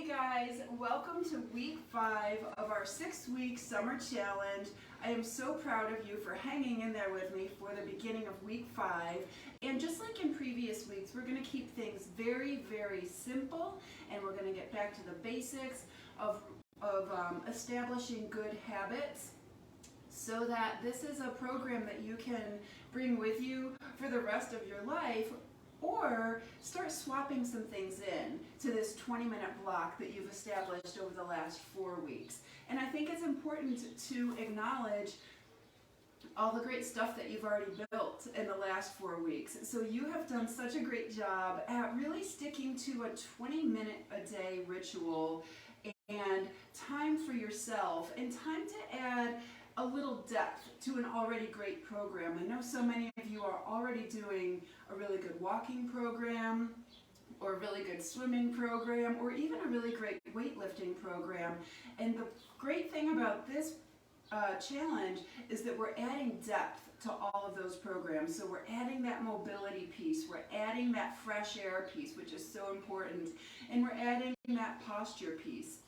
Hey guys, welcome to week 5 of our 6-week summer challenge. I am so proud of you for hanging in there with me for the beginning of week 5. And just like in previous weeks, we're going to keep things very, very simple, and we're going to get back to the basics of establishing good habits, so that this is a program that you can bring with you for the rest of your life, or start swapping some things in to this 20-minute block that you've established over the last 4 weeks. And I think it's important to acknowledge all the great stuff that you've already built in the last 4 weeks. So you have done such a great job at really sticking to a 20-minute a day ritual and time for yourself and time to add a little depth to an already great program. I know so many of you are already doing a really good walking program, or a really good swimming program, or even a really great weightlifting program. And the great thing about this challenge is that we're adding depth to all of those programs. So we're adding that mobility piece, we're adding that fresh air piece, which is so important, and we're adding that posture piece.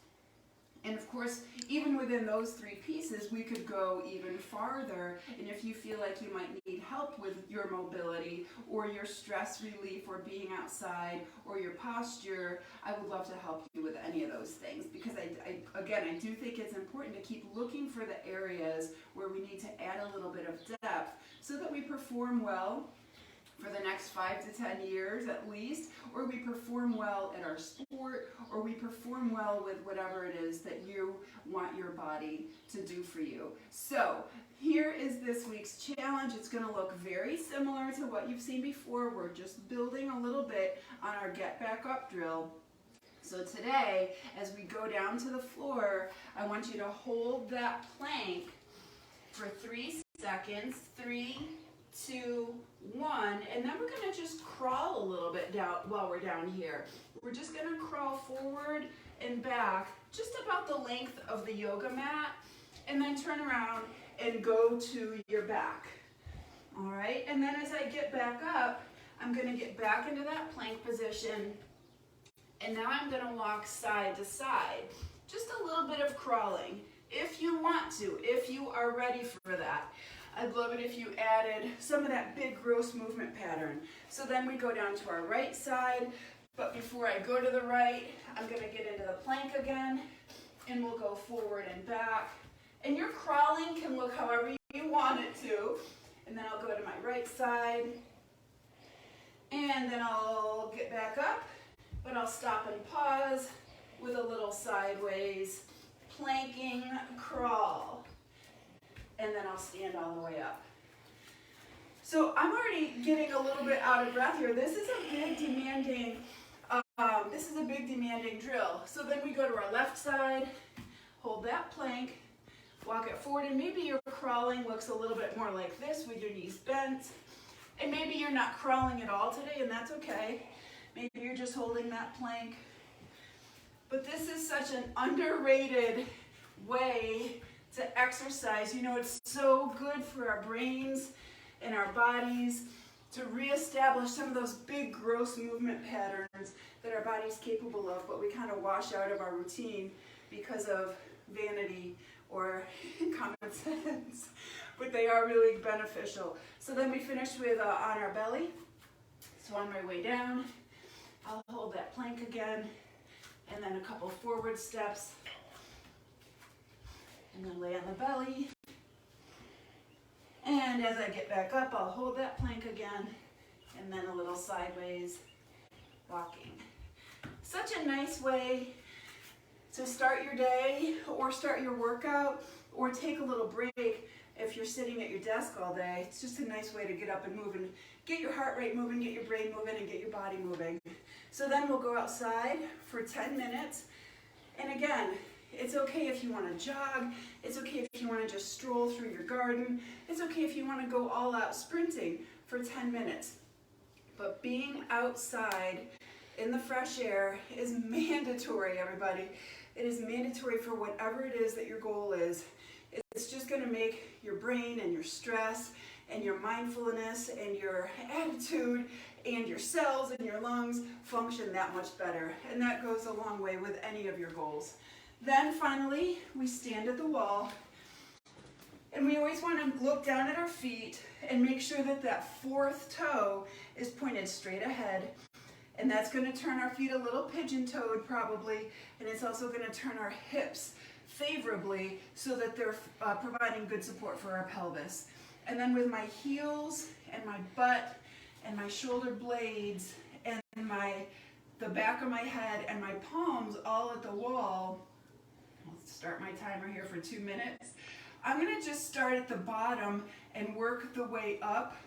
And of course, even within those 3 pieces, we could go even farther. And if you feel like you might need help with your mobility or your stress relief or being outside or your posture, I would love to help you with any of those things. Because I do think it's important to keep looking for the areas where we need to add a little bit of depth so that we perform well for the next 5 to 10 years at least, or we perform well at our sport, or we perform well with whatever it is that you want your body to do for you. So here is this week's challenge. It's going to look very similar to what you've seen before. We're just building a little bit on our get back up drill. So today, as we go down to the floor, I want you to hold that plank for 3 seconds. 3, 2, 1, and then we're going to just crawl a little bit down while we're down here. We're just going to crawl forward and back just about the length of the yoga mat, and then turn around and go to your back. All right, and then as I get back up, I'm going to get back into that plank position, and now I'm going to walk side to side. Just a little bit of crawling if you want to, if you are ready for that. I'd love it if you added some of that big gross movement pattern. So then we go down to our right side, but before I go to the right, I'm going to get into the plank again, and we'll go forward and back. And your crawling can look however you want it to. And then I'll go to my right side, and then I'll get back up, but I'll stop and pause with a little sideways planking crawl. And then I'll stand all the way up. So I'm already getting a little bit out of breath here. This is a big demanding drill. So then we go to our left side, hold that plank, walk it forward, and maybe your crawling looks a little bit more like this with your knees bent. And maybe you're not crawling at all today, and that's okay. Maybe you're just holding that plank. But this is such an underrated way to exercise. You know, it's so good for our brains and our bodies to reestablish some of those big gross movement patterns that our body's capable of, but we kind of wash out of our routine because of vanity or common sense. But they are really beneficial. So then we finish with on our belly. So on my way down, I'll hold that plank again, and then a couple forward steps, and then lay on the belly. And as I get back up, I'll hold that plank again, and then a little sideways walking. Such a nice way to start your day, or start your workout, or take a little break if you're sitting at your desk all day. It's just a nice way to get up and move and get your heart rate moving, get your brain moving, and get your body moving. So then we'll go outside for 10 minutes. And again, it's okay if you want to jog. It's okay if you want to just stroll through your garden. It's okay if you want to go all out sprinting for 10 minutes. But being outside in the fresh air is mandatory, everybody. It is mandatory for whatever it is that your goal is. It's just going to make your brain and your stress and your mindfulness and your attitude and your cells and your lungs function that much better. And that goes a long way with any of your goals. Then finally, we stand at the wall. And we always want to look down at our feet and make sure that that fourth toe is pointed straight ahead. And that's going to turn our feet a little pigeon-toed probably, and it's also going to turn our hips favorably so that they're providing good support for our pelvis. And then with my heels and my butt and my shoulder blades and the back of my head and my palms all at the wall, let's start my timer here for 2 minutes. I'm going to just start at the bottom and work the way up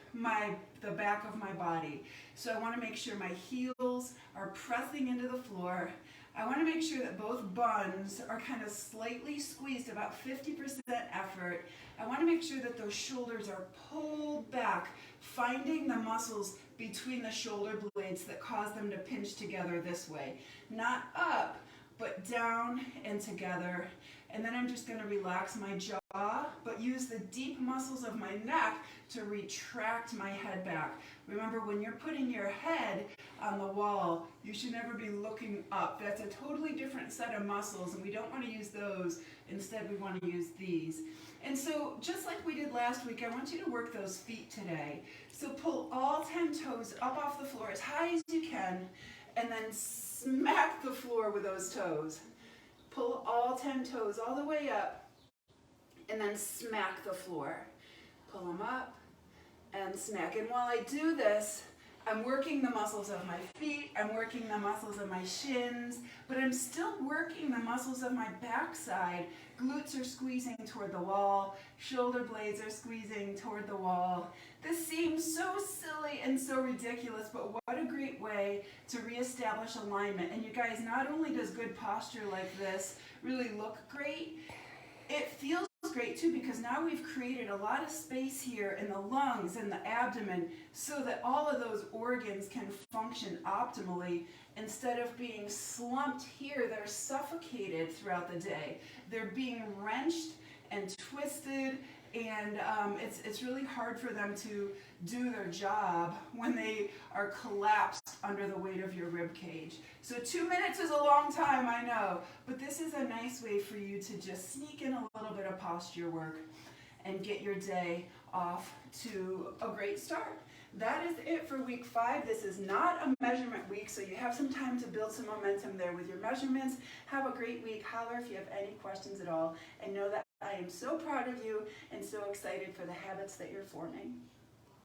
the back of my body. So I want to make sure my heels are pressing into the floor. I want to make sure that both buns are kind of slightly squeezed, about 50% effort. I want to make sure that those shoulders are pulled back, finding the muscles between the shoulder blades that cause them to pinch together this way. Not up, but down and together. And then I'm just going to relax my jaw, but use the deep muscles of my neck to retract my head back. Remember, when you're putting your head on the wall, you should never be looking up. That's a totally different set of muscles, and we don't want to use those. Instead, we want to use these. And so, just like we did last week, I want you to work those feet today. So pull all 10 toes up off the floor as high as you can, and then smack the floor with those toes. Pull all 10 toes all the way up, and then smack the floor. Pull them up and smack. And while I do this, I'm working the muscles of my feet, I'm working the muscles of my shins, but I'm still working the muscles of my backside. Glutes are squeezing toward the wall, shoulder blades are squeezing toward the wall. This seems so silly and so ridiculous, but what a great way to reestablish alignment. And you guys, not only does good posture like this really look great, it feels great too, because now we've created a lot of space here in the lungs and the abdomen so that all of those organs can function optimally. Instead of being slumped here, they're suffocated throughout the day. They're being wrenched and twisted, and it's really hard for them to do their job when they are collapsed under the weight of your rib cage. So 2 minutes is a long time, I know, but this is a nice way for you to just sneak in a little bit of posture work and get your day off to a great start. That is it for week 5. This is not a measurement week, so you have some time to build some momentum there with your measurements. Have a great week. Holler if you have any questions at all, and know that I am so proud of you and so excited for the habits that you're forming.